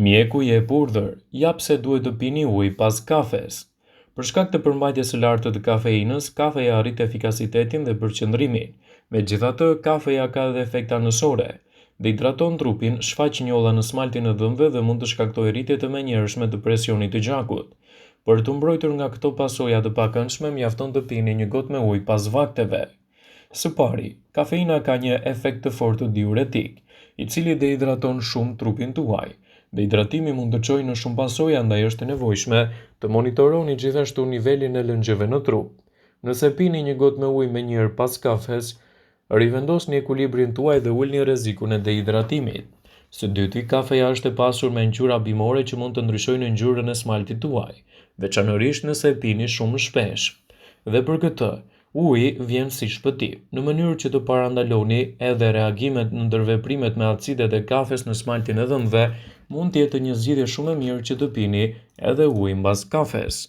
Mjeku je urdhër, jap se duhet të pini ujë pas kafes. Për shkak të përmbajtjes së lartë të kafeinës, kafeja arrit efikasitetin dhe përqendrimin. Megjithatë, kafeja ka edhe efekte anësore. Dehidraton trupin, shfaq njolla në smaltin e dhëmbëve dhe mund të shkaktojë rritje të menjëhershme të presionit të gjakut. Për të mbrojtur nga këto pasoja të pakëndshme, mjafton të pini një gotë me ujë pas vakteve. Së pari, kafeina ka një efekt të fortë diuretik, i cili dehidraton shumë trupin tuaj. Dehidratimi mund të çojë në shumë pasoja, ndaj është e nevojshme të monitoroni gjithashtu nivelin e lëngjeve në trup. Nëse pini një gotë me ujë menjëherë pas kafes, rivendosni ekuilibrin tuaj dhe ulni rrezikun e dehidratimit. Së dyti, kafeja është e pasur me ngjyra bimore që mund të ndryshojnë ngjyrën e smaltit tuaj, veçanërisht nëse e pini shumë shpesh. Dhe për këtë, uji vjen si shpëtim, në mënyrë që të parandaloni edhe reagimet në ndërveprimet me acidet e kafes në smaltin e dhëmbëve, mund të jetë një zgjidhje shumë e mirë që të pini edhe ujë mbas kafes.